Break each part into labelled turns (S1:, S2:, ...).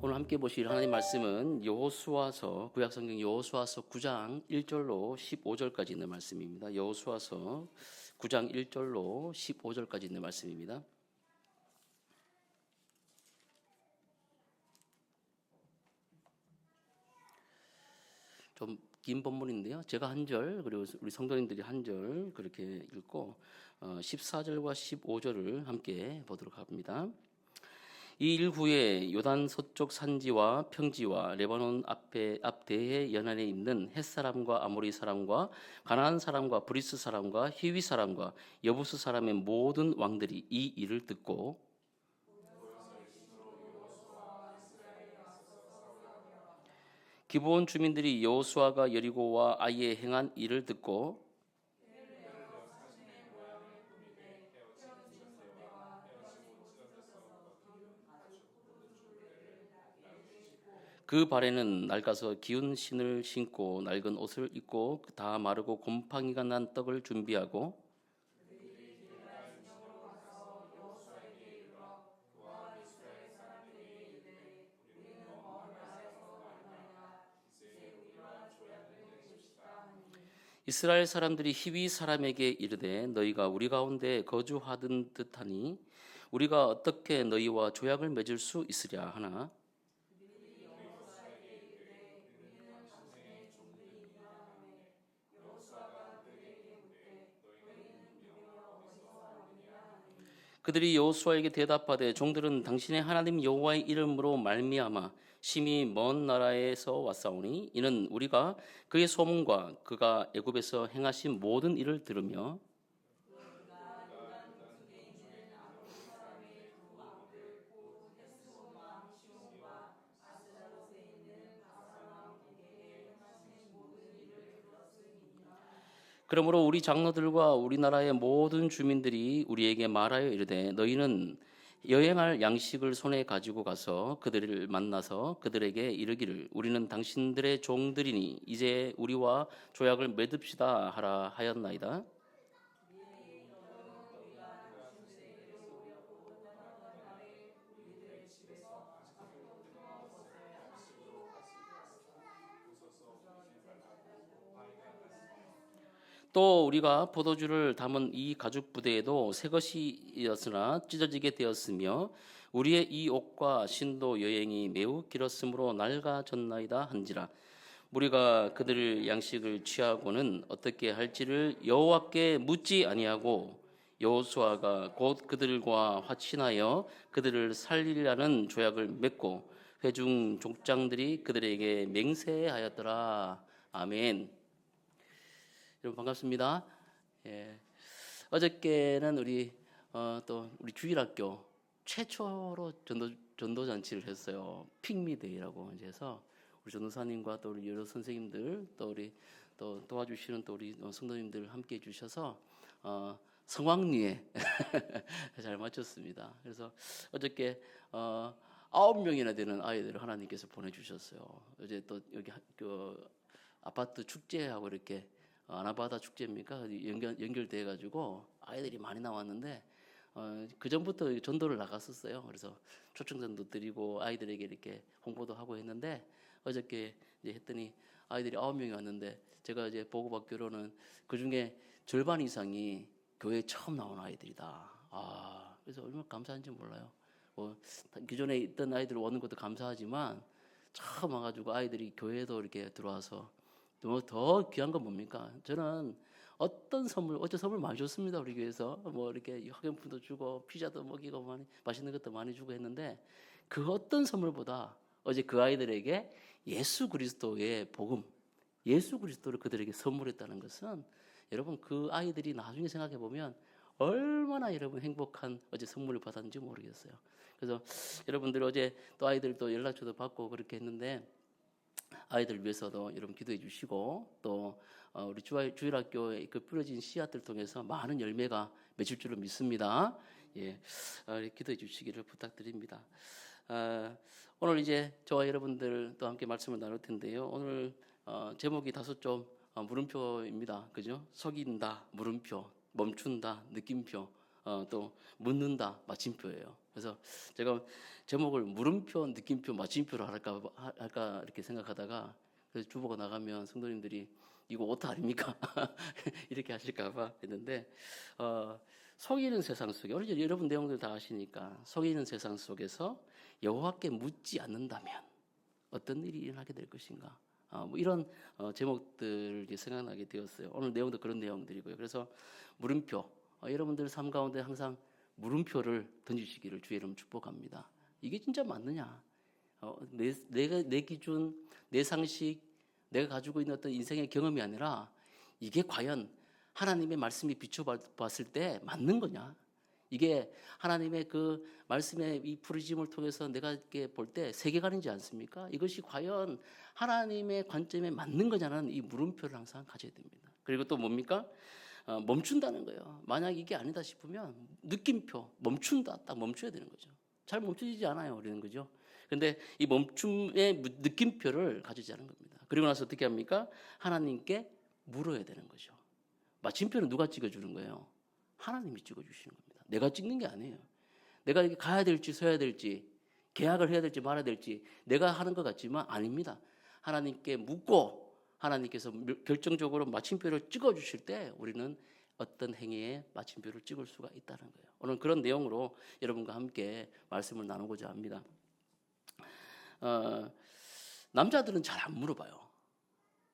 S1: 오늘 함께 보실 하나님 말씀은 여호수아서 구약성경 여호수아서 9장 1절로 15절까지 있는 말씀입니다. 여호수아서 9장 1절로 15절까지 있는 말씀입니다. 좀 긴 본문인데요. 제가 한 절, 그리고 우리 성도님들이 한 절 그렇게 읽고 14절과 15절을 함께 보도록 합니다. 이 일 후에 요단 서쪽 산지와 평지와 레바논 앞대의 연안에 있는 헷 사람과 아모리 사람과 가나안 사람과 브리스 사람과 히위 사람과 여부스 사람의 모든 왕들이 이 일을 듣고 기브온 주민들이 여호수아가 여리고와 아이에 행한 일을 듣고 그 발에는 낡아서 기운 신을 신고 낡은 옷을 입고 다 마르고 곰팡이가 난 떡을 준비하고 이스라엘 사람들이 히위 사람에게 이르되 너희가 우리 가운데 거주하던 듯하니 우리가 어떻게 너희와 조약을 맺을 수 있으랴 하나 그들이 여호수아에게 대답하되 종들은 당신의 하나님 여호와의 이름으로 말미암아 심히 먼 나라에서 왔사오니 이는 우리가 그의 소문과 그가 애굽에서 행하신 모든 일을 들으며 그러므로 우리 장로들과 우리나라의 모든 주민들이 우리에게 말하여 이르되 너희는 여행할 양식을 손에 가지고 가서 그들을 만나서 그들에게 이르기를 우리는 당신들의 종들이니 이제 우리와 조약을 맺읍시다 하라 하였나이다. 또 우리가 포도주를 담은 이 가죽 부대에도 새 것이었으나 찢어지게 되었으며 우리의 이 옷과 신도 여행이 매우 길었으므로 낡아졌나이다 한지라 우리가 그들 양식을 취하고는 어떻게 할지를 여호와께 묻지 아니하고 여호수아가 곧 그들과 화친하여 그들을 살리려는 조약을 맺고 회중 족장들이 그들에게 맹세하였더라. 아멘. 여러분 반갑습니다. 예. 어저께는 또 우리 주일학교 최초로 전도 잔치를 했어요. 핑미데이라고 이제 해서 우리 전도사님과 또 우리 여러 선생님들 또 우리 또 도와주시는 또 우리 성도님들 함께 해주셔서 성황리에 잘 마쳤습니다. 그래서 어저께 9명이나 되는 아이들을 하나님께서 보내주셨어요. 어제 또 여기 그 아파트 축제하고 이렇게 아나바다 축제입니까? 연결돼 가지고 아이들이 많이 나왔는데 그 전부터 전도를 나갔었어요. 그래서 초청 전도 드리고 아이들에게 이렇게 홍보도 하고 했는데 어저께 이제 했더니 아이들이 9명이 왔는데 제가 이제 보고받기로는 그 중에 절반 이상이 교회에 처음 나온 아이들이다. 그래서 얼마나 감사한지 몰라요. 기존에 있던 아이들 오는 것도 감사하지만 처음 와가지고 아이들이 교회에도 이렇게 들어와서 더 귀한 건 뭡니까? 저는 어떤 선물, 어제 선물 많이 줬습니다. 우리 교회에서 뭐 이렇게 학용품도 주고 피자도 먹이고 많이 맛있는 것도 많이 주고 했는데 그 어떤 선물보다 어제 그 아이들에게 예수 그리스도의 복음, 예수 그리스도를 그들에게 선물했다는 것은 여러분 그 아이들이 나중에 생각해 보면 얼마나 여러분 행복한 어제 선물을 받았는지 모르겠어요. 그래서 여러분들 어제 또 아이들도 연락처도 받고 그렇게 했는데 아이들 위해서도 여러분 기도해 주시고 또 우리 주일학교에 그 뿌려진 씨앗들 통해서 많은 열매가 맺을 줄을 믿습니다. 예, 기도해 주시기를 부탁드립니다. 오늘 이제 저와 여러분들 또 함께 말씀을 나눌 텐데요. 오늘 제목이 다소 좀 물음표입니다. 그죠? 속인다, 물음표, 멈춘다, 느낌표, 또 묻는다, 마침표예요. 그래서 제가 제목을 물음표, 느낌표, 마침표로 할까 이렇게 생각하다가 그래서 주보가 나가면 성도님들이 이거 오타 아닙니까? 이렇게 하실까봐 했는데 속이는 세상 속에 오늘 여러분 내용들 다 아시니까 속이는 세상 속에서 여호와께 묻지 않는다면 어떤 일이 일어나게 될 것인가? 뭐 이런 제목들 생각나게 되었어요. 오늘 내용도 그런 내용들이고요. 그래서 물음표 여러분들 삶 가운데 항상 물음표를 던지시기를 주의 이름 축복합니다. 이게 진짜 맞느냐? 내 기준, 내 상식, 내가 가지고 있는 어떤 인생의 경험이 아니라 이게 과연 하나님의 말씀이 비춰봤을 때 맞는 거냐? 이게 하나님의 그 말씀의 이 부르심을 통해서 내가 이렇게 볼 때 세계관이지 않습니까? 이것이 과연 하나님의 관점에 맞는 거냐는 이 물음표를 항상 가져야 됩니다. 그리고 또 뭡니까? 멈춘다는 거예요. 만약 이게 아니다 싶으면 느낌표, 멈춘다. 딱 멈춰야 되는 거죠. 잘 멈춰지지 않아요. 그러는 거죠. 근데 이 멈춤의 느낌표를 가지자는 겁니다. 그리고 나서 어떻게 합니까? 하나님께 물어야 되는 거죠. 마침표는 누가 찍어주는 거예요? 하나님이 찍어주시는 겁니다. 내가 찍는 게 아니에요. 내가 이렇게 가야 될지 서야 될지 계약을 해야 될지 말아야 될지 내가 하는 것 같지만 아닙니다. 하나님께 묻고 하나님께서 결정적으로 마침표를 찍어주실 때 우리는 어떤 행위에 마침표를 찍을 수가 있다는 거예요. 오늘 그런 내용으로 여러분과 함께 말씀을 나누고자 합니다. 남자들은 잘 안 물어봐요.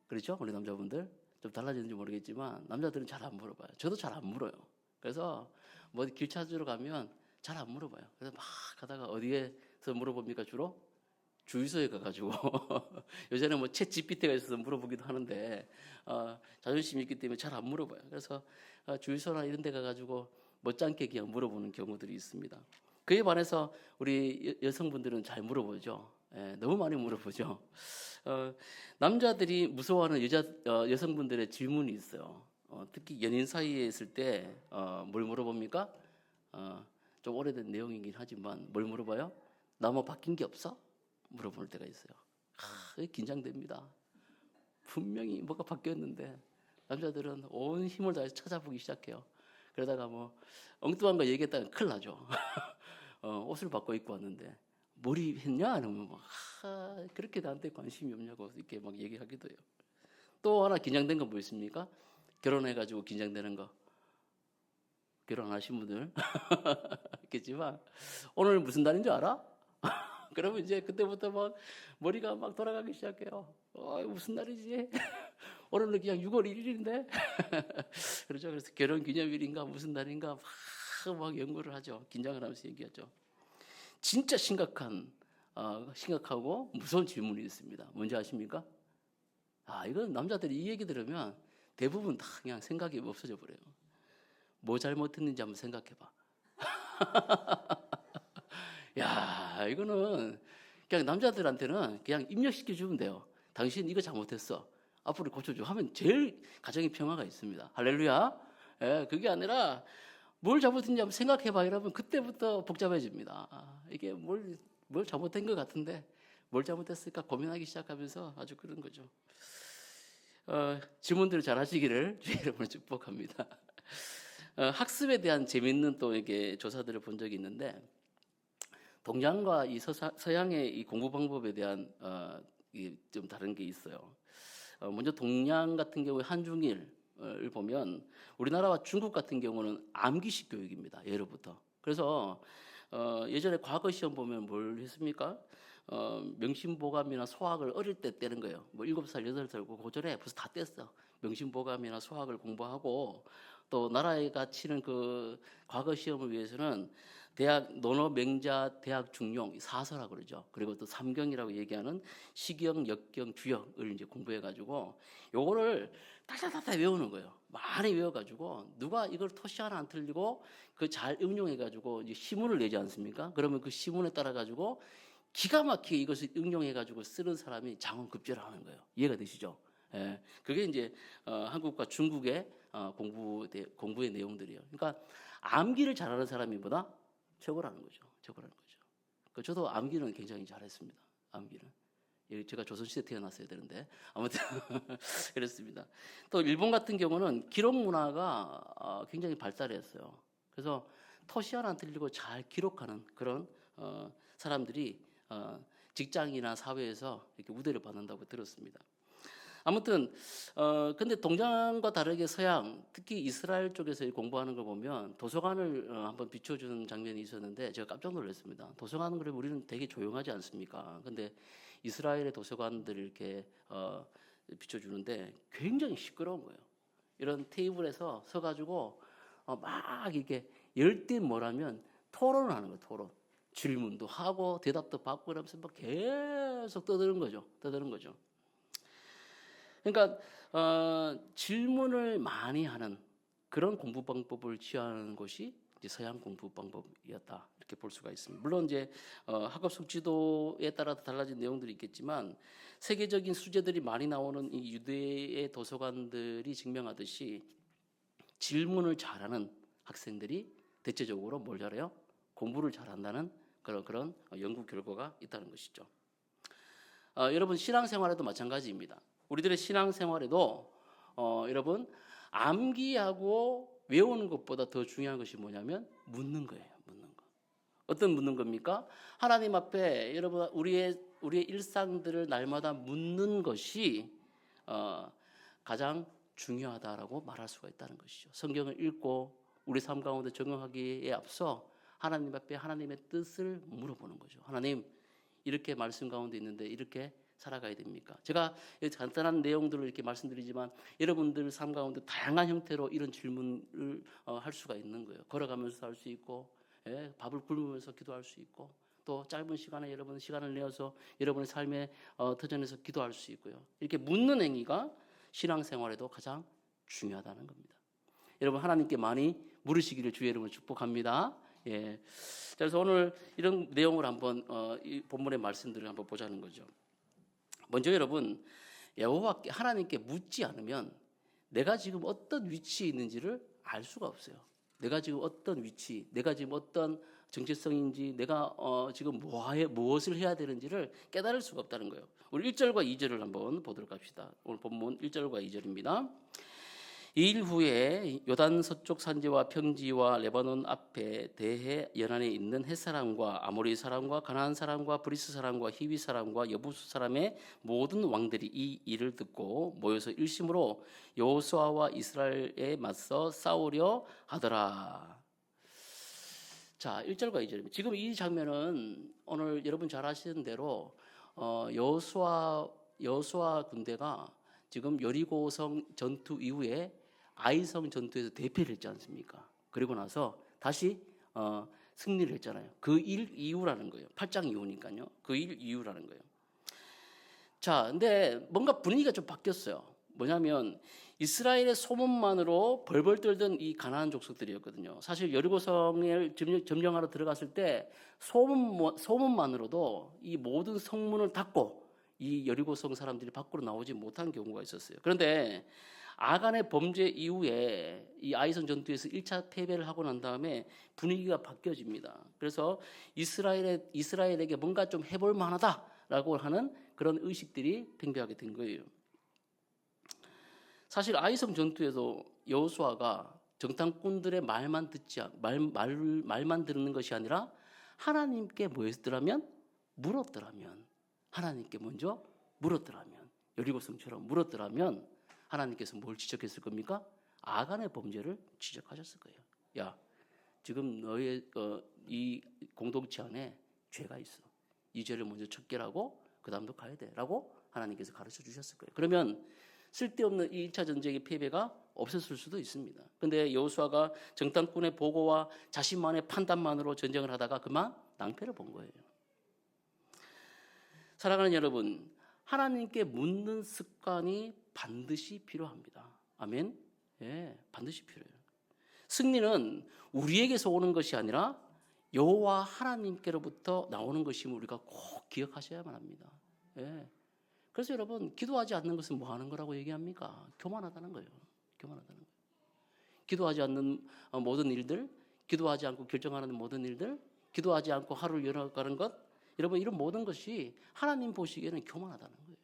S1: 그렇죠? 우리 남자분들 좀 달라지는지 모르겠지만 남자들은 잘 안 물어봐요. 저도 잘 안 물어요. 그래서 뭐 길 찾으러 가면 잘 안 물어봐요. 그래서 막 가다가 어디에서 물어봅니까 주로? 주유소에 가가지고 요새는 뭐 챗 GPT가 있어서 물어보기도 하는데 자존심이 있기 때문에 잘 안 물어봐요. 그래서 주유소나 이런 데 가가지고 못지않게 그냥 물어보는 경우들이 있습니다. 그에 반해서 우리 여성분들은 잘 물어보죠. 너무 많이 물어보죠. 남자들이 무서워하는 여성분들의 질문이 있어요. 특히 연인 사이에 있을 때 뭘 물어봅니까? 좀 오래된 내용이긴 하지만 뭘 물어봐요? 나 뭐 바뀐 게 없어? 물어볼 때가 있어요. 긴장됩니다. 분명히 뭐가 바뀌었는데 남자들은 온 힘을 다해서 찾아보기 시작해요. 그러다가 뭐 엉뚱한 거 얘기했다가 큰일 나죠. 옷을 바꿔 입고 왔는데 머리 했냐? 이러면 막 그렇게 나한테 관심이 없냐고 이렇게 막 얘기하기도 해요. 또 하나 긴장된 건 뭐 있습니까? 결혼해가지고 긴장되는 거. 결혼 안 하신 분들 있겠지만 오늘 무슨 날인 줄 알아? 그러면 이제 그때부터 막 머리가 막 돌아가기 시작해요. 무슨 날이지? 오늘은 그냥 6월 1일인데? 그렇죠. 그래서 결혼 기념일인가 무슨 날인가 막 연구를 하죠. 긴장을 하면서 얘기하죠. 진짜 심각하고 무서운 질문이 있습니다. 뭔지 아십니까? 이건 남자들이 이 얘기 들으면 대부분 다 그냥 생각이 없어져 버려요. 뭐 잘못했는지 한번 생각해봐. 야, 이거는 그냥 남자들한테는 그냥 입력시켜 주면 돼요. 당신 이거 잘못했어. 앞으로 고쳐줘 하면 제일 가정의 평화가 있습니다. 할렐루야. 그게 아니라 뭘 잘못했는지 한번 생각해봐 이러면 그때부터 복잡해집니다. 이게 뭘 잘못된 것 같은데 뭘 잘못했을까 고민하기 시작하면서 아주 그런 거죠. 질문들을 잘 하시기를 주의 이름으로 축복합니다. 학습에 대한 재미있는 또 이게 조사들을 본 적이 있는데 동양과 이 서양의 이 공부 방법에 대한 좀 다른 게 있어요. 먼저 동양 같은 경우에 한중일을 보면 우리나라와 중국 같은 경우는 암기식 교육입니다. 예로부터. 그래서 예전에 과거 시험 보면 뭘 했습니까? 명심보감이나 수학을 어릴 때 떼는 거예요. 뭐 7살, 8살 고졸에 벌써 다 뗐어. 명심보감이나 수학을 공부하고 또 나라가 치는 그 과거 시험을 위해서는 대학 논어 명자 대학 중용 사서라고 그러죠. 그리고 또 삼경이라고 얘기하는 시경, 역경, 주역을 이제 공부해 가지고 요거를 따다다다 외우는 거예요. 많이 외워 가지고 누가 이걸 토시 하나 안 틀리고 그 잘 응용해 가지고 이제 시문을 내지 않습니까? 그러면 그 시문에 따라 가지고 기가 막히게 이것을 응용해 가지고 쓰는 사람이 장원급제를 하는 거예요. 이해가 되시죠? 그게 이제 한국과 중국의 공부의 내용들이에요. 그러니까 암기를 잘하는 사람이 보다 최고라는 거죠. 최고라는 거죠. 저도 암기는 굉장히 잘했습니다. 암기는. 제가 조선시대 태어났어야 되는데 아무튼 그렇습니다. 또 일본 같은 경우는 기록 문화가 굉장히 발달했어요. 그래서 토시 하나 안 틀리고 잘 기록하는 그런 사람들이 직장이나 사회에서 이렇게 우대를 받는다고 들었습니다. 아무튼 근데 동양과 다르게 서양, 특히 이스라엘 쪽에서 공부하는 걸 보면 도서관을 한번 비춰주는 장면이 있었는데 제가 깜짝 놀랐습니다. 도서관은 그래 우리는 되게 조용하지 않습니까? 근데 이스라엘의 도서관들을 이렇게 비춰주는데 굉장히 시끄러운 거예요. 이런 테이블에서 서가지고 막 이렇게 열띤 뭐라면 토론을 하는 거예요. 토론. 질문도 하고 대답도 받고 그러면서 막 계속 떠드는 거죠. 그러니까 질문을 많이 하는 그런 공부 방법을 취하는 것이 이제 서양 공부 방법이었다 이렇게 볼 수가 있습니다. 물론 이제 학업속 지도에 따라 달라진 내용들이 있겠지만 세계적인 수재들이 많이 나오는 이 유대의 도서관들이 증명하듯이 질문을 잘하는 학생들이 대체적으로 뭘 잘해요? 공부를 잘한다는 그런 연구 결과가 있다는 것이죠. 여러분 신앙생활에도 마찬가지입니다. 우리들의 신앙생활에도 여러분 암기하고 외우는 것보다 더 중요한 것이 뭐냐면 묻는 거예요. 묻는 거. 어떤 묻는 겁니까? 하나님 앞에 여러분 우리의 일상들을 날마다 묻는 것이 가장 중요하다라고 말할 수가 있다는 것이죠. 성경을 읽고 우리 삶 가운데 적용하기에 앞서 하나님 앞에 하나님의 뜻을 물어보는 거죠. 하나님 이렇게 말씀 가운데 있는데 이렇게 살아가야 됩니까? 제가 간단한 내용들을 이렇게 말씀드리지만 여러분들 삶 가운데 다양한 형태로 이런 질문을 할 수가 있는 거예요. 걸어가면서 할 수 있고, 밥을 굶으면서 기도할 수 있고, 또 짧은 시간에 여러분 시간을 내어서 여러분의 삶의 터전에서 기도할 수 있고요. 이렇게 묻는 행위가 신앙생활에도 가장 중요하다는 겁니다. 여러분 하나님께 많이 물으시기를 주의 이름으로 축복합니다. 예. 그래서 오늘 이런 내용을 한번 이 본문의 말씀들을 한번 보자는 거죠. 먼저 여러분 여호와께 하나님께 묻지 않으면 내가 지금 어떤 위치에 있는지를 알 수가 없어요. 내가 지금 어떤 위치, 내가 지금 어떤 정체성인지, 내가 지금 무엇을 해야 되는지를 깨달을 수가 없다는 거예요. 우리 1절과 2절을 한번 보도록 합시다. 오늘 본문 1절과 2절입니다. 이 일 후에 요단 서쪽 산지와 평지와 레바논 앞에 대해 연안에 있는 헷 사람과 아모리 사람과 가나안 사람과 브리스 사람과 히위 사람과 여부수 사람의 모든 왕들이 이 일을 듣고 모여서 일심으로 여호수아와 이스라엘에 맞서 싸우려 하더라. 자, 1절과 2절입니다. 지금 이 장면은 오늘 여러분 잘 아시는 대로 여호수아 군대가 지금 여리고성 전투 이후에 아이성 전투에서 대패를 했지 않습니까? 그리고 나서 다시 승리를 했잖아요. 그 일 이후라는 거예요. 8장 이후니까요. 그 일 이후라는 거예요. 자, 근데 뭔가 분위기가 좀 바뀌었어요. 뭐냐면 이스라엘의 소문만으로 벌벌 떨던 이 가나안 족속들이었거든요. 사실 여리고성을 점령하러 들어갔을 때 소문만으로도 이 모든 성문을 닫고 이 여리고성 사람들이 밖으로 나오지 못한 경우가 있었어요. 그런데 아간의 범죄 이후에 이 아이성 전투에서 1차 패배를 하고 난 다음에 분위기가 바뀌어집니다. 그래서 이스라엘에게 뭔가 좀 해볼 만하다라고 하는 그런 의식들이 팽배하게 된 거예요. 사실 아이성 전투에서 여호수아가 정탐꾼들의 말만 듣는 것이 아니라 하나님께 뭐 했더라면 물었더라면 하나님께 먼저 물었더라면 여리고성처럼 물었더라면 하나님께서 뭘 지적했을 겁니까? 아간의 범죄를 지적하셨을 거예요. 야, 지금 너의 이 공동체 안에 죄가 있어. 이 죄를 먼저 척결하고 그 다음도 가야 돼 라고 하나님께서 가르쳐 주셨을 거예요. 그러면 쓸데없는 이 1차 전쟁의 패배가 없었을 수도 있습니다. 그런데 여호수아가 정탐꾼의 보고와 자신만의 판단만으로 전쟁을 하다가 그만 낭패를 본 거예요. 사랑하는 여러분, 하나님께 묻는 습관이 반드시 필요합니다. 아멘? 예, 반드시 필요해요. 승리는 우리에게서 오는 것이 아니라 여호와 하나님께로부터 나오는 것임을 우리가 꼭 기억하셔야만 합니다. 예. 그래서 여러분 기도하지 않는 것은 뭐 하는 거라고 얘기합니까? 교만하다는 거예요. 교만하다는 거예요. 기도하지 않는 모든 일들, 기도하지 않고 결정하는 모든 일들, 기도하지 않고 하루를 열어가는 것, 여러분 이런 모든 것이 하나님 보시기에는 교만하다는 거예요.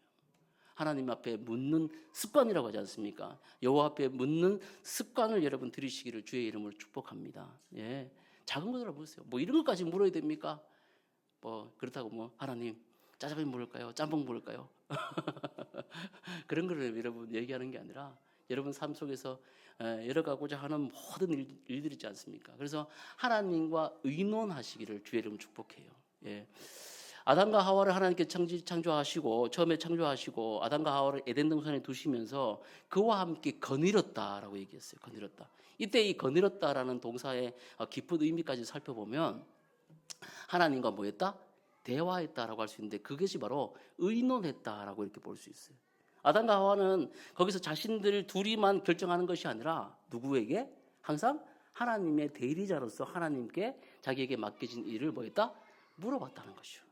S1: 하나님 앞에 묻는 습관이라고 하지 않습니까? 여호와 앞에 묻는 습관을 여러분 들이시기를 주의 이름으로 축복합니다. 예. 작은 것들을 보세요. 뭐 이런 것까지 물어야 됩니까? 뭐 그렇다고 뭐 하나님 짜장면 먹을까요? 짬뽕 먹을까요? 그런 거를 여러분 얘기하는 게 아니라 여러분 삶 속에서 열어가고자 하는 모든 일들이 있지 않습니까? 그래서 하나님과 의논하시기를 주의 이름 축복해요. 예. 아담과 하와를 하나님께 창조하시고 처음에 창조하시고 아담과 하와를 에덴 동산에 두시면서 그와 함께 거느렸다라고 얘기했어요. 거느렸다. 이때 이 거느렸다라는 동사의 깊은 의미까지 살펴보면 하나님과 뭐했다? 대화했다라고 할 수 있는데 그것이 바로 의논했다라고 이렇게 볼 수 있어요. 아담과 하와는 거기서 자신들 둘이만 결정하는 것이 아니라 누구에게? 항상 하나님의 대리자로서 하나님께 자기에게 맡겨진 일을 뭐했다? 물어봤다는 것이죠.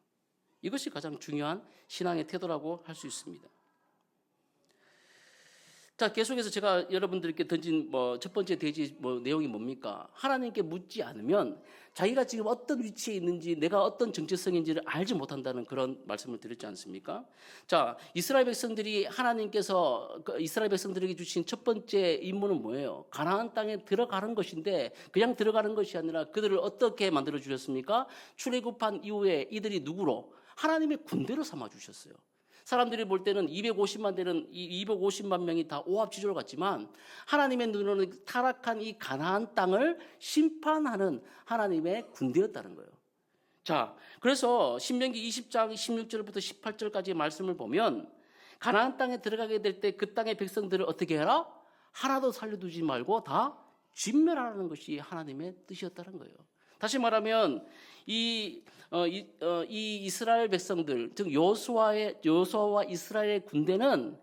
S1: 이것이 가장 중요한 신앙의 태도라고 할 수 있습니다. 자, 계속해서 제가 여러분들께 던진 첫 번째 대지 내용이 뭡니까? 하나님께 묻지 않으면 자기가 지금 어떤 위치에 있는지 내가 어떤 정체성인지를 알지 못한다는 그런 말씀을 드렸지 않습니까? 자, 이스라엘 백성들이 하나님께서 이스라엘 백성들에게 주신 첫 번째 임무는 뭐예요? 가나안 땅에 들어가는 것인데 그냥 들어가는 것이 아니라 그들을 어떻게 만들어 주셨습니까? 출애굽한 이후에 이들이 누구로? 하나님의 군대로 삼아 주셨어요. 사람들이 볼 때는 250만 명이 다 오합지졸 같지만 하나님의 눈으로는 타락한 이 가나안 땅을 심판하는 하나님의 군대였다는 거예요. 자, 그래서 신명기 20장 16절부터 18절까지의 말씀을 보면 가나안 땅에 들어가게 될 때 그 땅의 백성들을 어떻게 해라? 하나도 살려두지 말고 다 진멸하라는 것이 하나님의 뜻이었다는 거예요. 다시 말하면 이 이스라엘 백성들, 즉 여호수아와 이스라엘의 군대는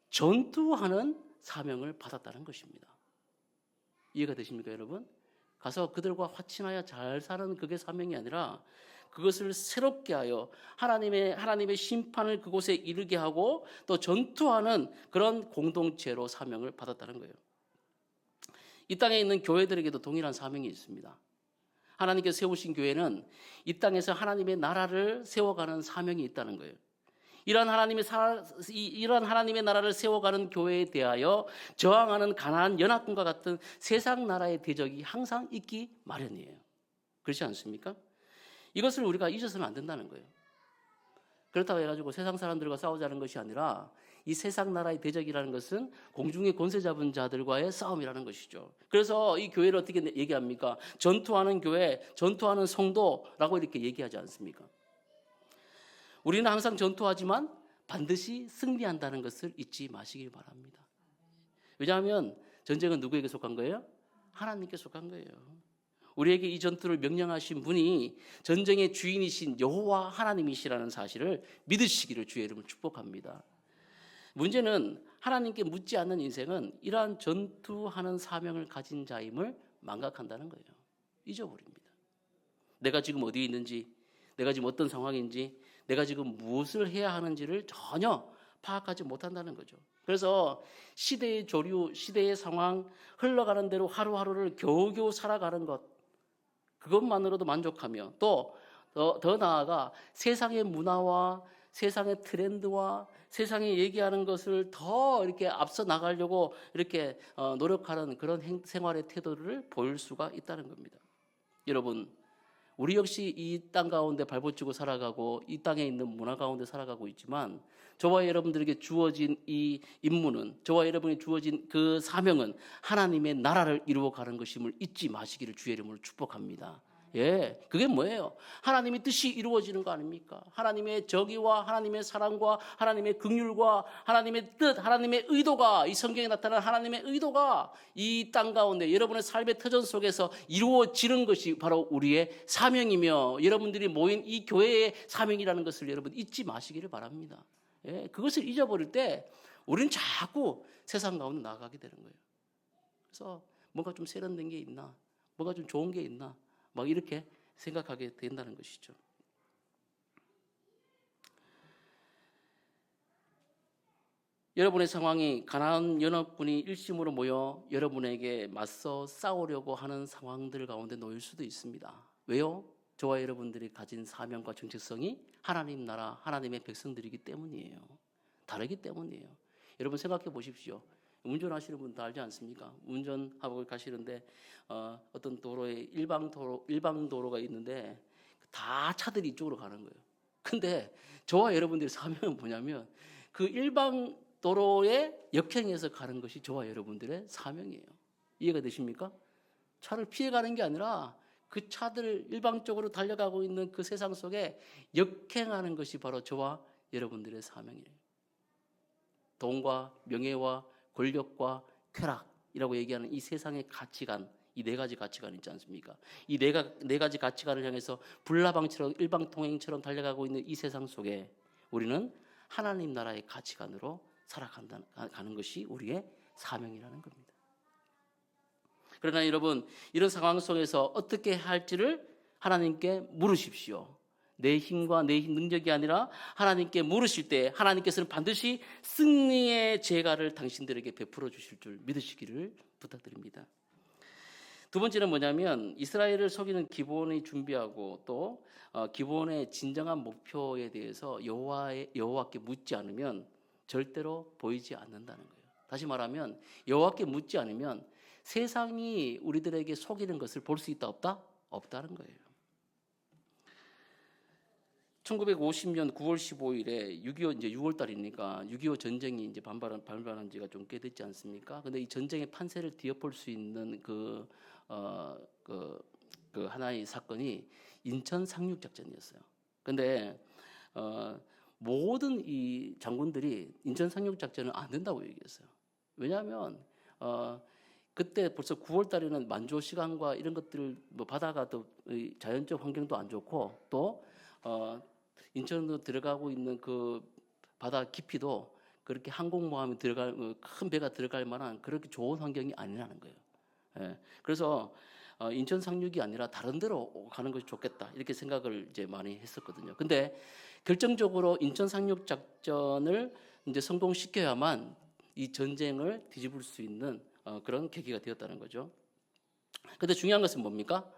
S1: 전투하는 사명을 받았다는 것입니다. 이해가 되십니까, 여러분? 가서 그들과 화친하여 잘 사는 그게 사명이 아니라 그것을 새롭게 하여 하나님의 심판을 그곳에 이르게 하고 또 전투하는 그런 공동체로 사명을 받았다는 거예요. 이 땅에 있는 교회들에게도 동일한 사명이 있습니다. 하나님께서 세우신 교회는 이 땅에서 하나님의 나라를 세워가는 사명이 있다는 거예요. 이런 하나님의 나라를 세워가는 교회에 대하여 저항하는 가나안 연합군과 같은 세상 나라의 대적이 항상 있기 마련이에요. 그렇지 않습니까? 이것을 우리가 잊어서는 안 된다는 거예요. 그렇다고 해가지고 세상 사람들과 싸우자는 것이 아니라 이 세상 나라의 대적이라는 것은 공중의 권세 잡은 자들과의 싸움이라는 것이죠. 그래서 이 교회를 어떻게 얘기합니까? 전투하는 교회, 전투하는 성도라고 이렇게 얘기하지 않습니까? 우리는 항상 전투하지만 반드시 승리한다는 것을 잊지 마시길 바랍니다. 왜냐하면 전쟁은 누구에게 속한 거예요? 하나님께 속한 거예요. 우리에게 이 전투를 명령하신 분이 전쟁의 주인이신 여호와 하나님이시라는 사실을 믿으시기를 주의 이름으로 축복합니다. 문제는 하나님께 묻지 않는 인생은 이러한 전투하는 사명을 가진 자임을 망각한다는 거예요. 잊어버립니다. 내가 지금 어디에 있는지, 내가 지금 어떤 상황인지, 내가 지금 무엇을 해야 하는지를 전혀 파악하지 못한다는 거죠. 그래서 시대의 조류, 시대의 상황, 흘러가는 대로 하루하루를 겨우겨우 살아가는 것, 그것만으로도 만족하며 또 더 나아가 세상의 문화와 세상의 트렌드와 세상에 얘기하는 것을 더 이렇게 앞서 나가려고 이렇게 노력하는 그런 생활의 태도를 보일 수가 있다는 겁니다. 여러분, 우리 역시 이 땅 가운데 발붙이고 살아가고 이 땅에 있는 문화 가운데 살아가고 있지만 저와 여러분들에게 주어진 이 임무는, 저와 여러분이 주어진 그 사명은 하나님의 나라를 이루어가는 것임을 잊지 마시기를 주의 이름으로 축복합니다. 예, 그게 뭐예요? 하나님의 뜻이 이루어지는 거 아닙니까? 하나님의 정의와 하나님의 사랑과 하나님의 긍휼과 하나님의 뜻, 하나님의 의도가, 이 성경에 나타난 하나님의 의도가 이 땅 가운데 여러분의 삶의 터전 속에서 이루어지는 것이 바로 우리의 사명이며 여러분들이 모인 이 교회의 사명이라는 것을 여러분 잊지 마시기를 바랍니다. 예, 그것을 잊어버릴 때 우리는 자꾸 세상 가운데 나가게 되는 거예요. 그래서 뭔가 좀 세련된 게 있나? 뭔가 좀 좋은 게 있나? 막 이렇게 생각하게 된다는 것이죠. 여러분의 상황이 가나안 연합군이 일심으로 모여 여러분에게 맞서 싸우려고 하는 상황들 가운데 놓일 수도 있습니다. 왜요? 저와 여러분들이 가진 사명과 정체성이 하나님 나라, 하나님의 백성들이기 때문이에요. 다르기 때문이에요. 여러분 생각해 보십시오. 운전하시는 분도 알지 않습니까? 운전하고 가시는데 어떤 도로에 일방 도로가 있는데 다 차들이 이쪽으로 가는 거예요. 근데 저와 여러분들의 사명은 뭐냐면 그 일방 도로에 역행해서 가는 것이 저와 여러분들의 사명이에요. 이해가 되십니까? 차를 피해가는 게 아니라 그 차들 일방적으로 달려가고 있는 그 세상 속에 역행하는 것이 바로 저와 여러분들의 사명이에요. 돈과 명예와 권력과 쾌락이라고 얘기하는 이 세상의 가치관, 이 네 가지 가치관 있지 않습니까? 이 네 가지 가치관을 향해서 불나방처럼 일방통행처럼 달려가고 있는 이 세상 속에 우리는 하나님 나라의 가치관으로 살아가는 것이 우리의 사명이라는 겁니다. 그러나 여러분, 이런 상황 속에서 어떻게 할지를 하나님께 물으십시오. 내 힘과 내 능력이 아니라 하나님께 물으실 때 하나님께서는 반드시 승리의 제가를 당신들에게 베풀어 주실 줄 믿으시기를 부탁드립니다. 두 번째는 뭐냐면 이스라엘을 속이는 기본이 준비하고 또 기본의 진정한 목표에 대해서 여호와께 묻지 않으면 절대로 보이지 않는다는 거예요. 다시 말하면 여호와께 묻지 않으면 세상이 우리들에게 속이는 것을 볼 수 있다 없다? 없다는 거예요. 1950년 9월 15일에 6.25 이제 6월 달이니까 6.25 전쟁이 이제 발발한 지가 좀 꽤 됐지 않습니까? 근데 이 전쟁의 판세를 뒤엎을 수 있는 그 하나의 사건이 인천 상륙 작전이었어요. 근데 모든 이 장군들이 인천 상륙 작전은 안 된다고 얘기했어요. 왜냐하면 그때 벌써 9월 달에는 만조 시간과 이런 것들을 뭐 바다가 또 자연적 환경도 안 좋고 또 인천으로 들어가고 있는 그 바다 깊이도 그렇게 항공모함이 큰 배가 들어갈 만한 그렇게 좋은 환경이 아니라는 거예요. 예. 그래서 인천 상륙이 아니라 다른 데로 가는 것이 좋겠다 이렇게 생각을 이제 많이 했었거든요. 근데 결정적으로 인천 상륙 작전을 이제 성공시켜야만 이 전쟁을 뒤집을 수 있는 그런 계기가 되었다는 거죠. 근데 중요한 것은 뭡니까?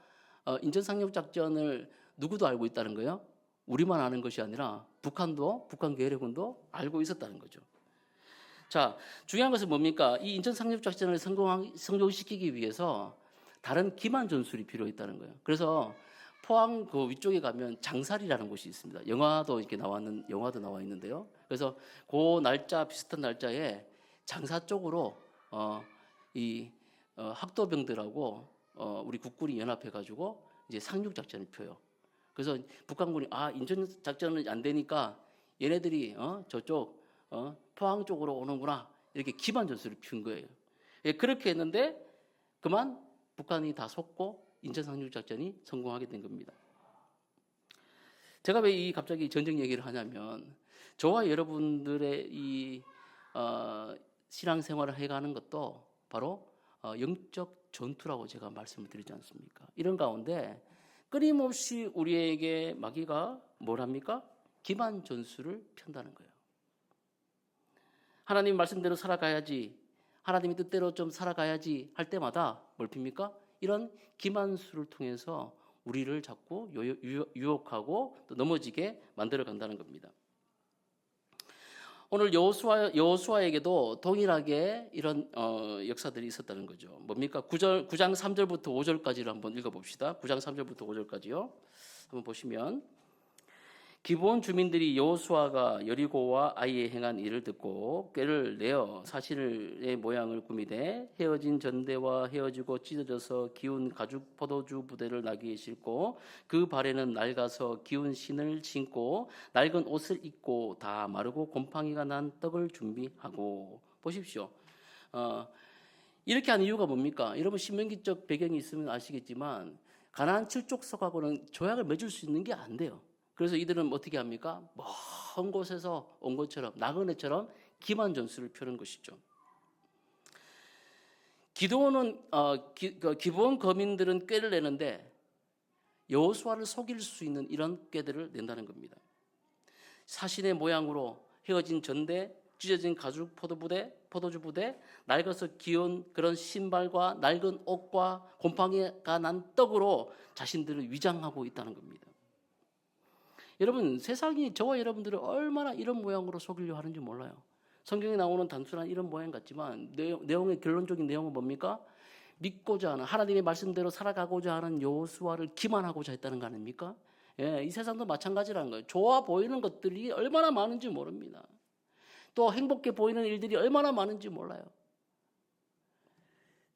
S1: 인천 상륙 작전을 누구도 알고 있다는 거예요. 우리만 아는 것이 아니라 북한 계례군도 알고 있었다는 거죠. 자, 중요한 것은 뭡니까? 이 인천 상륙 작전을 성공시키기 위해서 다른 기만 전술이 필요했다는 거예요. 그래서 포항 그 위쪽에 가면 장살이라는 곳이 있습니다. 영화도 나와 있는데요. 그래서 그 날짜 비슷한 날짜에 장사 쪽으로 학도병들하고 우리 국군이 연합해가지고 이제 상륙 작전을 펴요. 그래서 북한군이 인천 작전은 안 되니까 얘네들이 저쪽 포항 쪽으로 오는구나 이렇게 기만 전술을 핀 거예요. 예, 그렇게 했는데 그만 북한이 다 속고 인천 상륙 작전이 성공하게 된 겁니다. 제가 왜 갑자기 전쟁 얘기를 하냐면 저와 여러분들의 이 신앙생활을 해가는 것도 바로 영적 전투라고 제가 말씀을 드리지 않습니까? 이런 가운데 끊임없이 우리에게 마귀가 뭘 합니까? 기만 전술을 편다는 거예요. 하나님 말씀대로 살아가야지, 하나님의 뜻대로 좀 살아가야지 할 때마다 뭘 핍니까? 이런 기만술을 통해서 우리를 자꾸 유혹하고 또 넘어지게 만들어 간다는 겁니다. 오늘 여호수아에게도 동일하게 이런 역사들이 있었다는 거죠. 뭡니까? 9장 3절부터 5절까지를 한번 읽어봅시다. 9장 3절부터 5절까지요. 한번 보시면 기브온 주민들이 여호수아가 여리고와 아이에 행한 일을 듣고 꾀를 내어 사실의 모양을 꾸미되 헤어진 전대와 헤어지고 찢어져서 기운 가죽 포도주 부대를 나귀에 싣고 그 발에는 낡아서 기운 신을 신고 낡은 옷을 입고 다 마르고 곰팡이가 난 떡을 준비하고. 보십시오. 이렇게 한 이유가 뭡니까? 여러분 신명기적 배경이 있으면 아시겠지만 가나안 7족속하고는 조약을 맺을 수 있는 게 안 돼요. 그래서 이들은 어떻게 합니까? 먼 곳에서 온 것처럼 나그네처럼 기만 전술을 펴는 것이죠. 기브온 거민들은 꾀를 내는데 여호수아를 속일 수 있는 이런 꾀들을 낸다는 겁니다. 사신의 모양으로 헤어진 전대, 찢어진 가죽 포도주 부대, 낡아서 기운 그런 신발과 낡은 옷과 곰팡이가 난 떡으로 자신들을 위장하고 있다는 겁니다. 여러분 세상이 저와 여러분들을 얼마나 이런 모양으로 속이려 하는지 몰라요. 성경에 나오는 단순한 이런 모양 같지만 내용의 결론적인 내용은 뭡니까? 믿고자 하는 하나님의 말씀대로 살아가고자 하는 여호수아를 기만하고자 했다는 거 아닙니까? 예, 이 세상도 마찬가지라는 거예요. 좋아 보이는 것들이 얼마나 많은지 모릅니다. 또 행복해 보이는 일들이 얼마나 많은지 몰라요.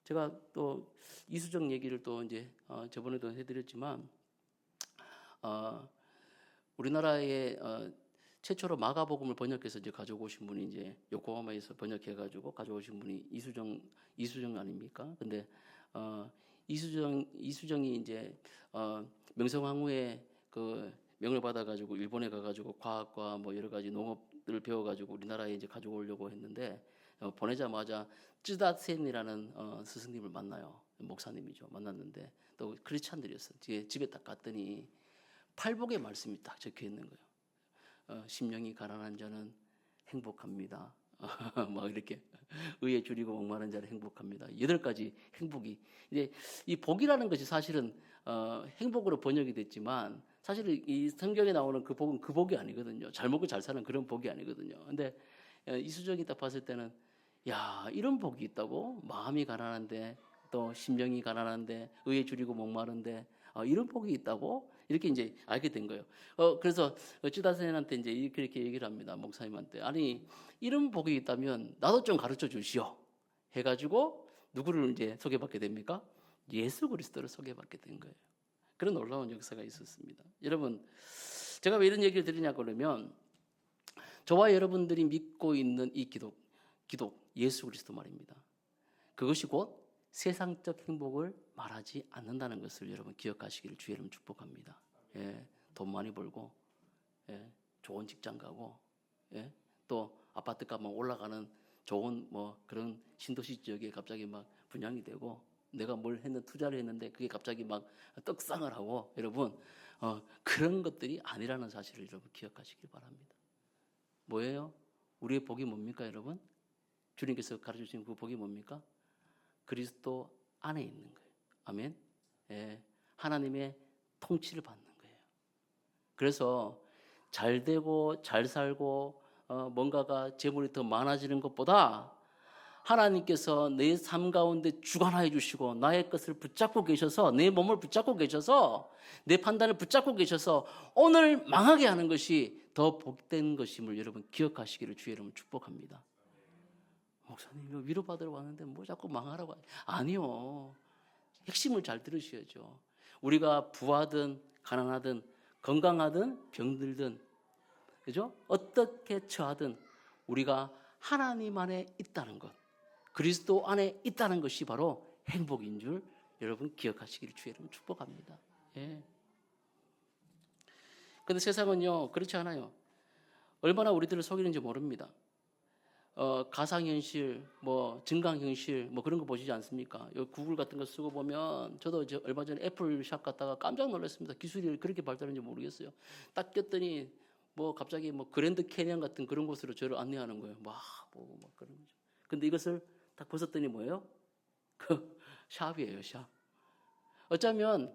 S1: 제가 또 이수정 얘기를 또 이제 저번에도 해드렸지만 우리나라에 최초로 마가복음을 번역해서 이제 가져오신 분이 이제 요코하마에서 번역해가지고 가져오신 분이 이수정 아닙니까? 근데 이수정이 이제 명성황후의 그 명을 받아가지고 일본에 가가지고 과학과 뭐 여러 가지 농업들을 배워가지고 우리나라에 이제 가져오려고 했는데 보내자마자 쯔다센이라는 스승님을 만나요. 목사님이죠. 만났는데 또 크리스찬들이었어요. 집에 딱 갔더니 팔복의 말씀이 딱 적혀 있는 거예요. 심령이 가난한 자는 행복합니다. 막 이렇게 의에 줄이고 목마른 자는 행복합니다. 8가지 행복이 이제 이 복이라는 것이 사실은 행복으로 번역이 됐지만 사실은 이 성경에 나오는 그 복은 그 복이 아니거든요. 잘 먹고 잘 사는 그런 복이 아니거든요. 근데 이수정이 딱 봤을 때는 야, 이런 복이 있다고? 마음이 가난한데 또 심령이 가난한데 의에 줄이고 목마른데 이런 복이 있다고? 이렇게 이제 알게 된 거예요. 그래서 쯔다센한테 이제 이렇게 얘기를 합니다. 목사님한테. 아니, 이런 복이 있다면 나도 좀 가르쳐 주시오. 해가지고 누구를 이제 소개받게 됩니까? 예수 그리스도를 소개받게 된 거예요. 그런 놀라운 역사가 있었습니다. 여러분, 제가 왜 이런 얘기를 드리냐고 그러면 저와 여러분들이 믿고 있는 이 기독, 예수 그리스도 말입니다. 그것이 곧 세상적 행복을 말하지 않는다는 것을 여러분 기억하시기를 주의 이름 축복합니다. 예, 돈 많이 벌고, 예, 좋은 직장 가고, 예, 또 아파트 값만 올라가는 좋은 뭐 그런 신도시 지역에 갑자기 막 분양이 되고, 내가 뭘 투자를 했는데 그게 갑자기 막 떡상을 하고, 여러분 그런 것들이 아니라는 사실을 여러분 기억하시길 바랍니다. 뭐예요? 우리의 복이 뭡니까, 여러분? 주님께서 가르쳐 주신 그 복이 뭡니까? 그리스도 안에 있는 거예요. 아멘. 예, 하나님의 통치를 받는 거예요. 그래서 잘 되고 잘 살고 뭔가가 재물이 더 많아지는 것보다 하나님께서 내 삶 가운데 주관하여 주시고 나의 것을 붙잡고 계셔서 내 몸을 붙잡고 계셔서 내 판단을 붙잡고 계셔서 오늘 망하게 하는 것이 더 복된 것임을 여러분 기억하시기를 주의 이름으로 축복합니다. 목사님 위로받으러 왔는데 뭐 자꾸 망하라고 하냐. 아니요. 핵심을 잘 들으셔야죠. 우리가 부하든 가난하든 건강하든 병들든 그죠? 어떻게 처하든 우리가 하나님 안에 있다는 것, 그리스도 안에 있다는 것이 바로 행복인 줄 여러분 기억하시기를 주의 이름으로 축복합니다. 예. 근데 세상은요 그렇지 않아요. 얼마나 우리들을 속이는지 모릅니다. 가상현실, 뭐 증강현실, 뭐 그런 거 보시지 않습니까? 여기 구글 같은 거 쓰고 보면 저도 얼마 전에 애플샵 갔다가 깜짝 놀랐습니다. 기술이 그렇게 발달했는지 모르겠어요. 딱 꼈더니 뭐 갑자기 뭐 그랜드 캐니언 같은 그런 곳으로 저를 안내하는 거예요. 막 보고 막 그런 거죠. 근데 이것을 딱 벗었더니 뭐예요? 그 샵이에요, 샵. 어쩌면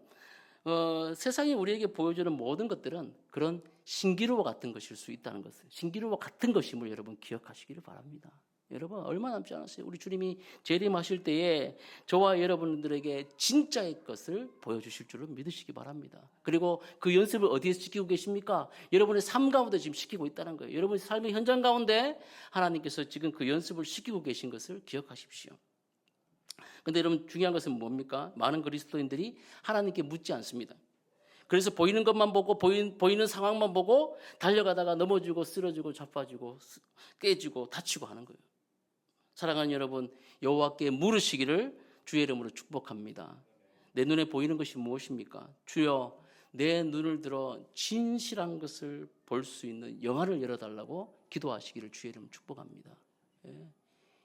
S1: 세상이 우리에게 보여주는 모든 것들은 그런 신기루와 같은 것일 수 있다는 것을, 신기루와 같은 것임을 여러분 기억하시기를 바랍니다. 여러분 얼마 남지 않았어요. 우리 주님이 재림하실 때에 저와 여러분들에게 진짜의 것을 보여주실 줄을 믿으시기 바랍니다. 그리고 그 연습을 어디에서 시키고 계십니까? 여러분의 삶 가운데 지금 시키고 있다는 거예요. 여러분의 삶의 현장 가운데 하나님께서 지금 그 연습을 시키고 계신 것을 기억하십시오. 근데 여러분 중요한 것은 뭡니까? 많은 그리스도인들이 하나님께 묻지 않습니다. 그래서 보이는 것만 보고 보이는 상황만 보고 달려가다가 넘어지고 쓰러지고 자빠지고 깨지고 다치고 하는 거예요. 사랑하는 여러분, 여호와께 물으시기를 주의 이름으로 축복합니다. 내 눈에 보이는 것이 무엇입니까? 주여 내 눈을 들어 진실한 것을 볼 수 있는 영안을 열어달라고 기도하시기를 주의 이름으로 축복합니다. 예.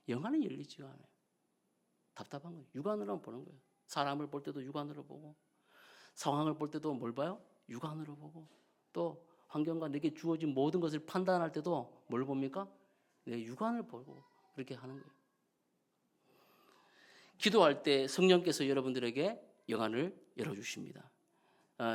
S1: 영안은 열리지가 않아요. 답답한 거예요. 육안으로 보는 거예요. 사람을 볼 때도 육안으로 보고 상황을 볼 때도 뭘 봐요? 육안으로 보고 또 환경과 내게 주어진 모든 것을 판단할 때도 뭘 봅니까? 내 육안을 보고 그렇게 하는 거예요. 기도할 때 성령께서 여러분들에게 영안을 열어주십니다.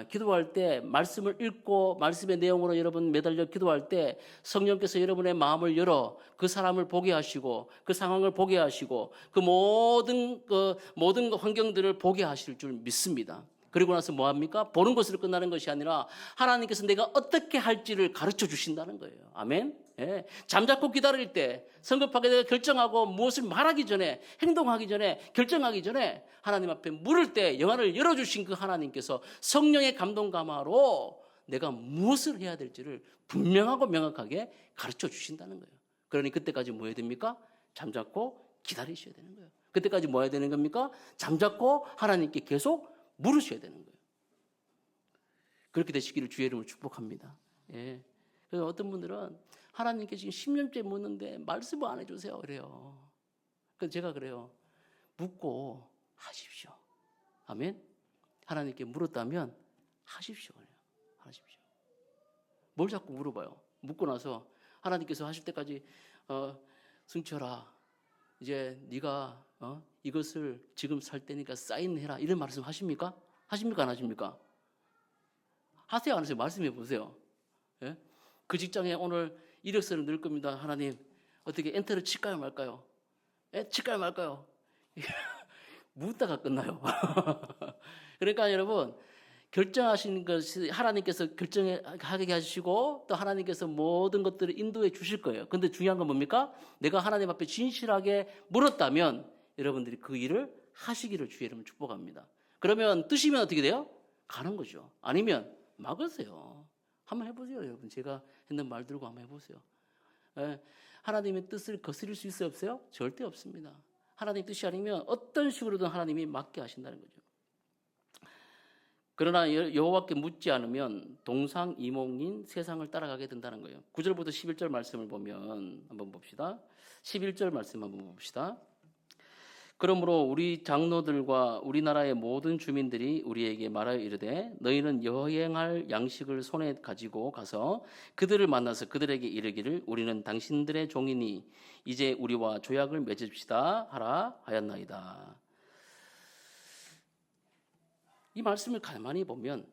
S1: 기도할 때 말씀을 읽고 말씀의 내용으로 여러분 매달려 기도할 때 성령께서 여러분의 마음을 열어 그 사람을 보게 하시고 그 상황을 보게 하시고 그 모든 환경들을 보게 하실 줄 믿습니다. 그리고 나서 뭐 합니까? 보는 것으로 끝나는 것이 아니라 하나님께서 내가 어떻게 할지를 가르쳐 주신다는 거예요. 아멘. 예. 잠자코 기다릴 때 성급하게 내가 결정하고 무엇을 말하기 전에 행동하기 전에 결정하기 전에 하나님 앞에 물을 때 영안을 열어주신 그 하나님께서 성령의 감동 감화로 내가 무엇을 해야 될지를 분명하고 명확하게 가르쳐 주신다는 거예요. 그러니 그때까지 뭐 해야 됩니까? 잠자코 기다리셔야 되는 거예요. 그때까지 뭐 해야 되는 겁니까? 잠자코 하나님께 계속 물으셔야 되는 거예요. 그렇게 되시기를 주의 이름으로 축복합니다. 예. 그래서 어떤 분들은 하나님께 지금 10년째 묻는데 말씀을 안 해주세요. 그래요. 그래서 제가 그래요. 묻고 하십시오. 아멘. 하나님께 물었다면 하십시오. 그래요. 하십시오. 뭘 자꾸 물어봐요. 묻고 나서 하나님께서 하실 때까지 승철아 이제 네가 이것을 지금 살 때니까 사인해라 이런 말씀 하십니까? 하십니까? 안 하십니까? 하세요? 안 하세요? 말씀해 보세요. 예? 그 직장에 오늘 이력서를 넣을 겁니다. 하나님 어떻게 엔터를 칠까요 말까요? 칠까요 말까요? 묻다가 끝나요. 그러니까 여러분 결정하신 것이 하나님께서 결정하게 하시고 또 하나님께서 모든 것들을 인도해 주실 거예요. 근데 중요한 건 뭡니까? 내가 하나님 앞에 진실하게 물었다면 여러분들이 그 일을 하시기를 주의 이름으로 축복합니다. 그러면 뜨시면 어떻게 돼요? 가는 거죠. 아니면 막으세요. 한번 해보세요. 여러분 제가 했는 말 들고 한번 해보세요. 하나님의 뜻을 거스릴 수 있어요? 없어요? 절대 없습니다. 하나님 뜻이 아니면 어떤 식으로든 하나님이 막게 하신다는 거죠. 그러나 여호와께 묻지 않으면 동상이몽인 세상을 따라가게 된다는 거예요. 9절부터 11절 말씀을 보면 한번 봅시다. 11절 말씀 한번 봅시다. 그러므로 우리 장로들과 우리나라의 모든 주민들이 우리에게 말하여 이르되 너희는 여행할 양식을 손에 가지고 가서 그들을 만나서 그들에게 이르기를 우리는 당신들의 종이니 이제 우리와 조약을 맺읍시다 하라 하였나이다. 이 말씀을 가만히 보면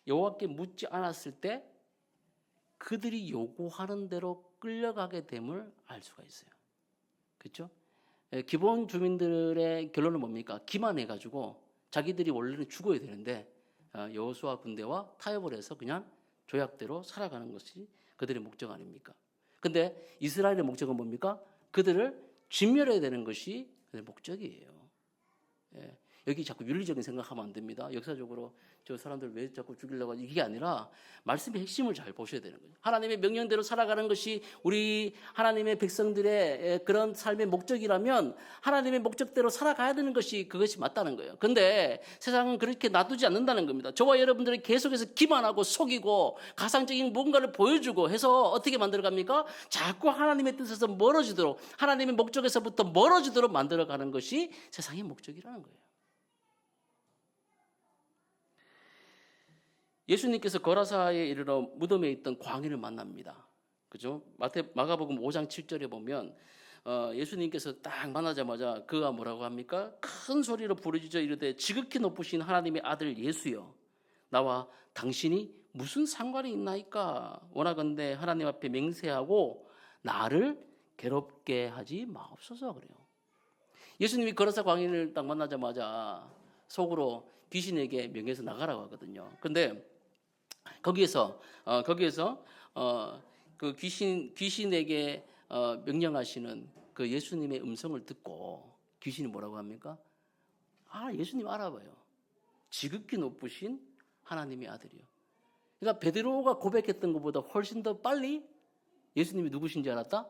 S1: 여호와께 묻지 않았을 때 그들이 요구하는 대로 끌려가게 됨을 알 수가 있어요. 그렇죠? 기본 주민들의 결론은 뭡니까? 기만해가지고 자기들이 원래는 죽어야 되는데 여호수아 군대와 타협을 해서 그냥 조약대로 살아가는 것이 그들의 목적 아닙니까? 근데 이스라엘의 목적은 뭡니까? 그들을 진멸해야 되는 것이 그들의 목적이에요. 예. 여기 자꾸 윤리적인 생각하면 안 됩니다. 역사적으로 저 사람들 왜 자꾸 죽이려고 하지? 이게 아니라 말씀의 핵심을 잘 보셔야 되는 거예요. 하나님의 명령대로 살아가는 것이 우리 하나님의 백성들의 그런 삶의 목적이라면 하나님의 목적대로 살아가야 되는 것이 그것이 맞다는 거예요. 그런데 세상은 그렇게 놔두지 않는다는 겁니다. 저와 여러분들이 계속해서 기만하고 속이고 가상적인 뭔가를 보여주고 해서 어떻게 만들어갑니까? 자꾸 하나님의 뜻에서 멀어지도록 하나님의 목적에서부터 멀어지도록 만들어가는 것이 세상의 목적이라는 거예요. 예수님께서 거라사에 이르러 무덤에 있던 광인을 만납니다. 그죠? 마가복음 5장 7절에 보면 예수님께서 딱 만나자마자 그가 뭐라고 합니까? 큰 소리로 부르짖어 이르되 지극히 높으신 하나님의 아들 예수여 나와 당신이 무슨 상관이 있나이까? 원하건대 하나님 앞에 맹세하고 나를 괴롭게 하지 마옵소서. 그래요. 예수님이 거라사 광인을 딱 만나자마자 속으로 귀신에게 명해서 나가라고 하거든요. 근데 거기에서 그 귀신에게 명령하시는 그 예수님의 음성을 듣고 귀신이 뭐라고 합니까? 예수님 알아봐요. 지극히 높으신 하나님의 아들이요. 그러니까 베드로가 고백했던 것보다 훨씬 더 빨리 예수님이 누구신지 알았다?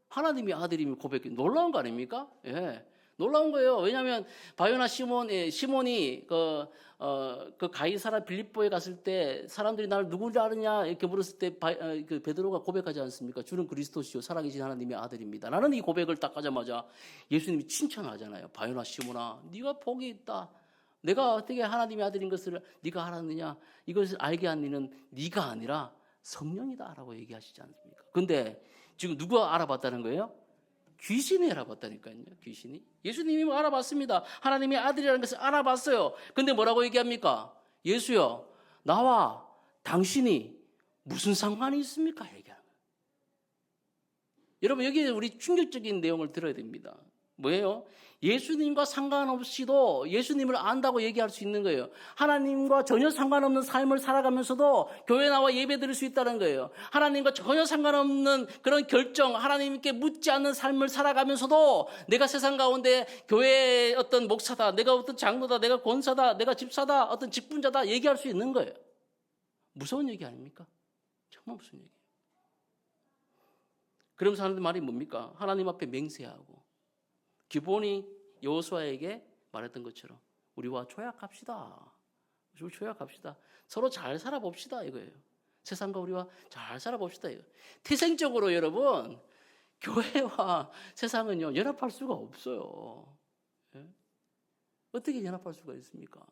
S1: 하나님의 아들임을 고백해. 놀라운 거 아닙니까? 예. 놀라운 거예요. 왜냐하면 바요나 시몬이 그 가이사라 빌립보에 갔을 때 사람들이 나를 누구를 아느냐 이렇게 물었을 때 그 베드로가 고백하지 않습니까? 주는 그리스도시요 살아계신 하나님의 아들입니다. 나는 이 고백을 딱 하자마자 예수님이 칭찬하잖아요. 바요나 시몬아, 네가 복이 있다. 내가 어떻게 하나님의 아들인 것을 네가 알았느냐? 이것을 알게 한 이는 네가 아니라 성령이다라고 얘기하시지 않습니까? 근데 지금 누가 알아봤다는 거예요? 귀신이 알아봤다니까요. 귀신이. 예수님이 알아봤습니다. 하나님의 아들이라는 것을 알아봤어요. 근데 뭐라고 얘기합니까? 예수여, 나와 당신이 무슨 상관이 있습니까? 얘기하는 거예요. 여러분, 여기에 우리 충격적인 내용을 들어야 됩니다. 뭐예요? 예수님과 상관없이도 예수님을 안다고 얘기할 수 있는 거예요. 하나님과 전혀 상관없는 삶을 살아가면서도 교회 나와 예배 드릴 수 있다는 거예요. 하나님과 전혀 상관없는 그런 결정, 하나님께 묻지 않는 삶을 살아가면서도 내가 세상 가운데 교회의 어떤 목사다, 내가 어떤 장로다, 내가 권사다, 내가 집사다, 어떤 직분자다 얘기할 수 있는 거예요. 무서운 얘기 아닙니까? 정말 무서운 얘기예요. 그러면서 하는 말이 뭡니까? 하나님 앞에 맹세하고 기본이 여호수아에게 말했던 것처럼 우리와 조약합시다. 우리 조약합시다. 서로 잘 살아봅시다 이거예요. 세상과 우리와 잘 살아봅시다 이거. 태생적으로 여러분 교회와 세상은요 연합할 수가 없어요. 예? 어떻게 연합할 수가 있습니까?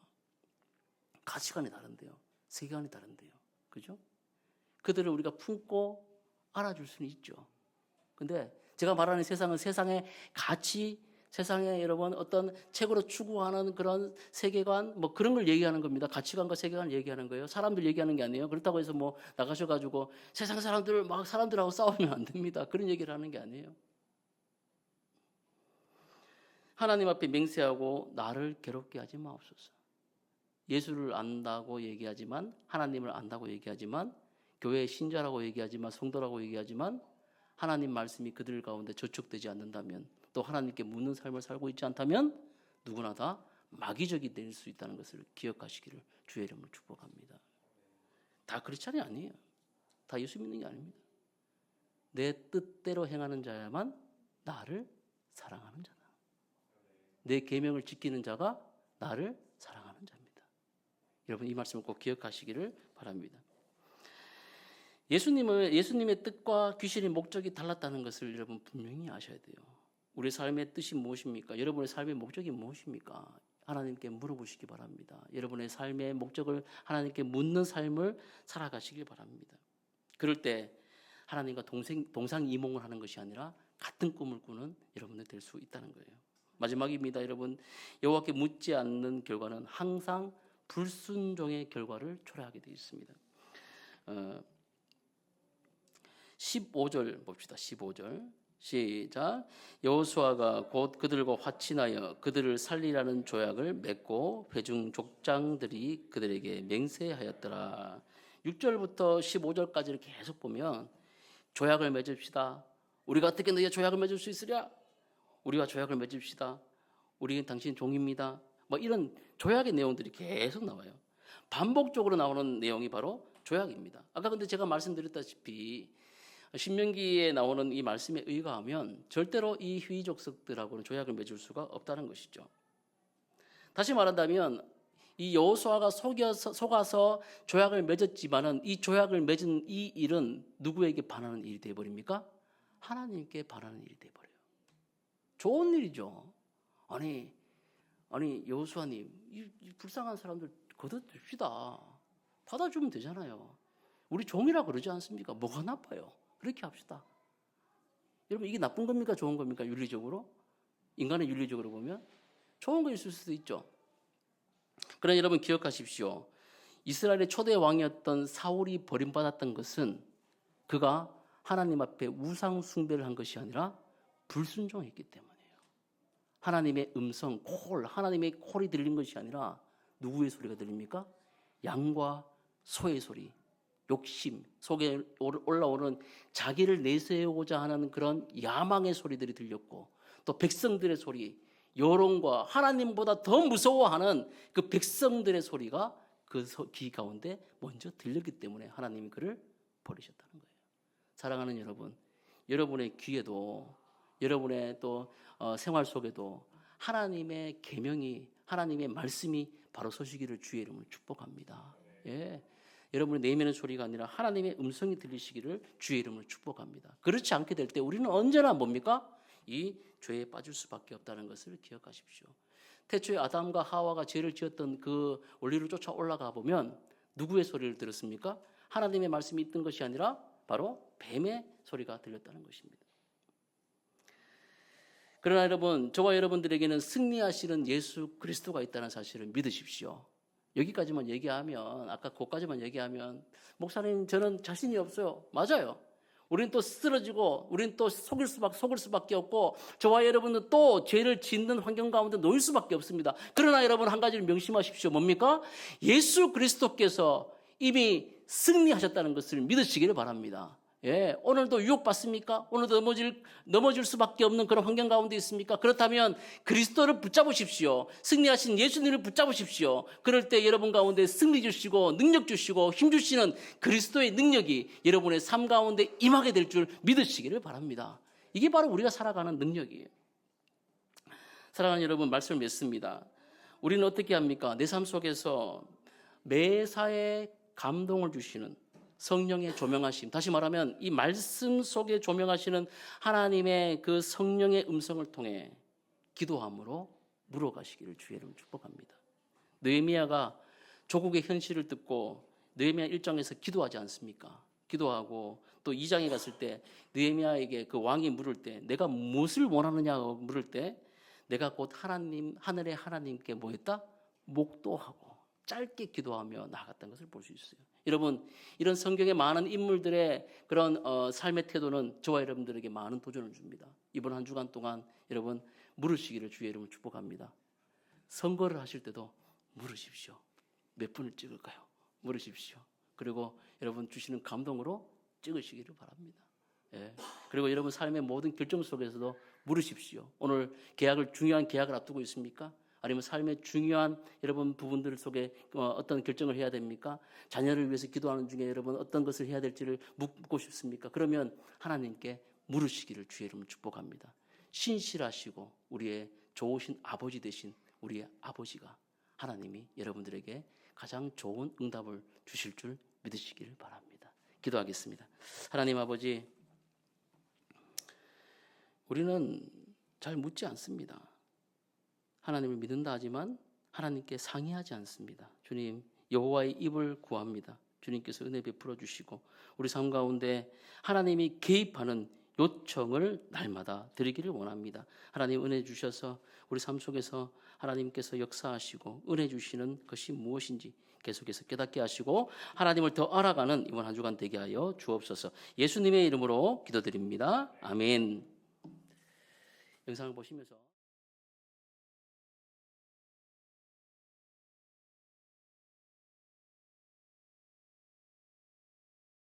S1: 가치관이 다른데요. 세계관이 다른데요. 그죠? 그들을 우리가 품고 알아줄 수는 있죠. 근데 제가 말하는 세상은 세상의 가치, 세상에 여러분 어떤 책으로 추구하는 그런 세계관 뭐 그런 걸 얘기하는 겁니다. 가치관과 세계관을 얘기하는 거예요. 사람들 얘기하는 게 아니에요. 그렇다고 해서 뭐 나가셔가지고 세상 사람들 막 사람들하고 싸우면 안 됩니다. 그런 얘기를 하는 게 아니에요. 하나님 앞에 맹세하고 나를 괴롭게 하지 마옵소서. 예수를 안다고 얘기하지만 하나님을 안다고 얘기하지만 교회의 신자라고 얘기하지만 성도라고 얘기하지만 하나님 말씀이 그들 가운데 저촉되지 않는다면 또 하나님께 묻는 삶을 살고 있지 않다면 누구나 다 마귀적이 될 수 있다는 것을 기억하시기를 주의 이름으로 축복합니다. 다 그렇지 아니에요. 다 예수 믿는 게 아닙니다. 내 뜻대로 행하는 자야만 나를 사랑하는 자다. 내 계명을 지키는 자가 나를 사랑하는 자입니다. 여러분 이 말씀을 꼭 기억하시기를 바랍니다. 예수님의 뜻과 귀신의 목적이 달랐다는 것을 여러분 분명히 아셔야 돼요. 우리 삶의 뜻이 무엇입니까? 여러분의 삶의 목적이 무엇입니까? 하나님께 물어보시기 바랍니다. 여러분의 삶의 목적을 하나님께 묻는 삶을 살아가시길 바랍니다. 그럴 때 하나님과 동상이몽을 하는 것이 아니라 같은 꿈을 꾸는 여러분들 될 수 있다는 거예요. 마지막입니다. 여러분, 여호와께 묻지 않는 결과는 항상 불순종의 결과를 초래하게 되어 있습니다. 15절 봅시다. 15절 시작. 여호수아가 곧 그들과 화친하여 그들을 살리라는 조약을 맺고 회중 족장들이 그들에게 맹세하였더라. 6절부터 15절까지를 계속 보면 조약을 맺읍시다. 우리가 어떻게 너희와 조약을 맺을 수 있으랴? 우리와 조약을 맺읍시다. 우리는 당신 종입니다. 뭐 이런 조약의 내용들이 계속 나와요. 반복적으로 나오는 내용이 바로 조약입니다. 아까 근데 제가 말씀드렸다시피 신명기에 나오는 이 말씀에 의거하면 절대로 이 휘족석들하고는 조약을 맺을 수가 없다는 것이죠. 다시 말한다면 이 여호수아가 속아서 조약을 맺었지만은 이 조약을 맺은 이 일은 누구에게 반하는 일이 되어버립니까? 하나님께 반하는 일이 되어버려요. 좋은 일이죠. 아니 여호수아님 이 불쌍한 사람들 걷어줍시다. 받아주면 되잖아요. 우리 종이라 그러지 않습니까? 뭐가 나빠요? 그렇게 합시다. 여러분 이게 나쁜 겁니까? 좋은 겁니까? 윤리적으로? 인간의 윤리적으로 보면 좋은 거 있을 수도 있죠. 그러나 여러분 기억하십시오. 이스라엘의 초대 왕이었던 사울이 버림받았던 것은 그가 하나님 앞에 우상 숭배를 한 것이 아니라 불순종했기 때문이에요. 하나님의 음성, 하나님의 콜이 들린 것이 아니라 누구의 소리가 들립니까? 양과 소의 소리, 욕심, 속에 올라오는 자기를 내세우고자 하는 그런 야망의 소리들이 들렸고 또 백성들의 소리, 여론과 하나님보다 더 무서워하는 그 백성들의 소리가 그 귀 가운데 먼저 들렸기 때문에 하나님이 그를 버리셨다는 거예요. 사랑하는 여러분, 여러분의 귀에도 여러분의 또 생활 속에도 하나님의 계명이 하나님의 말씀이 바로 서시기를 주의 이름으로 축복합니다. 예. 여러분의 내면의 소리가 아니라 하나님의 음성이 들리시기를 주의 이름으로 축복합니다. 그렇지 않게 될 때 우리는 언제나 뭡니까? 이 죄에 빠질 수밖에 없다는 것을 기억하십시오. 태초에 아담과 하와가 죄를 지었던 그 원리를 쫓아 올라가 보면 누구의 소리를 들었습니까? 하나님의 말씀이 있던 것이 아니라 바로 뱀의 소리가 들렸다는 것입니다. 그러나 여러분, 저와 여러분들에게는 승리하시는 예수 그리스도가 있다는 사실을 믿으십시오. 여기까지만 얘기하면, 아까 그까지만 얘기하면, 목사님 저는 자신이 없어요. 맞아요. 우리는 또 쓰러지고, 우리는 또 속을 수밖에 없고, 저와 여러분은 또 죄를 짓는 환경 가운데 놓일 수밖에 없습니다. 그러나 여러분 한 가지를 명심하십시오. 뭡니까? 예수 그리스도께서 이미 승리하셨다는 것을 믿으시기를 바랍니다. 예, 오늘도 유혹받습니까? 오늘도 넘어질 수밖에 없는 그런 환경 가운데 있습니까? 그렇다면 그리스도를 붙잡으십시오. 승리하신 예수님을 붙잡으십시오. 그럴 때 여러분 가운데 승리 주시고 능력 주시고 힘 주시는 그리스도의 능력이 여러분의 삶 가운데 임하게 될 줄 믿으시기를 바랍니다. 이게 바로 우리가 살아가는 능력이에요. 사랑하는 여러분, 말씀을 맺습니다. 우리는 어떻게 합니까? 내 삶 속에서 매사에 감동을 주시는 성령의 조명하심, 다시 말하면 이 말씀 속에 조명하시는 하나님의 그 성령의 음성을 통해 기도함으로 물어가시기를 주의 이름으로 축복합니다. 느헤미야가 조국의 현실을 듣고 느헤미야 1장에서 기도하지 않습니까? 기도하고 또 2장에 갔을 때 느헤미야에게 그 왕이 물을 때 내가 무엇을 원하느냐고 물을 때 내가 곧 하나님, 하늘의 하나님께 뭐했다? 목도하고 짧게 기도하며 나아갔다는 것을 볼 수 있어요. 여러분, 이런 성경의 많은 인물들의 그런 삶의 태도는 저와 여러분들에게 많은 도전을 줍니다. 이번 한 주간 동안 여러분 물으시기를 주의 이름으로 축복합니다. 선거를 하실 때도 물으십시오. 몇 분을 찍을까요? 물으십시오. 그리고 여러분 주시는 감동으로 찍으시기를 바랍니다. 예. 그리고 여러분 삶의 모든 결정 속에서도 물으십시오. 오늘 중요한 계약을 앞두고 있습니까? 아니면 삶의 중요한 여러분 부분들 속에 어떤 결정을 해야 됩니까? 자녀를 위해서 기도하는 중에 여러분 어떤 것을 해야 될지를 묻고 싶습니까? 그러면 하나님께 물으시기를 주의 이름으로 축복합니다. 신실하시고 우리의 좋으신 아버지 되신 우리의 아버지가 하나님이 여러분들에게 가장 좋은 응답을 주실 줄 믿으시기를 바랍니다. 기도하겠습니다. 하나님 아버지, 우리는 잘 묻지 않습니다. 하나님을 믿는다 하지만 하나님께 상의하지 않습니다. 주님, 여호와의 입을 구합니다. 주님께서 은혜 베풀어 주시고 우리 삶 가운데 하나님이 개입하는 요청을 날마다 드리기를 원합니다. 하나님 은혜 주셔서 우리 삶 속에서 하나님께서 역사하시고 은혜 주시는 것이 무엇인지 계속해서 깨닫게 하시고 하나님을 더 알아가는 이번 한 주간 되게 하여 주옵소서. 예수님의 이름으로 기도드립니다. 아멘. 영상을 보시면서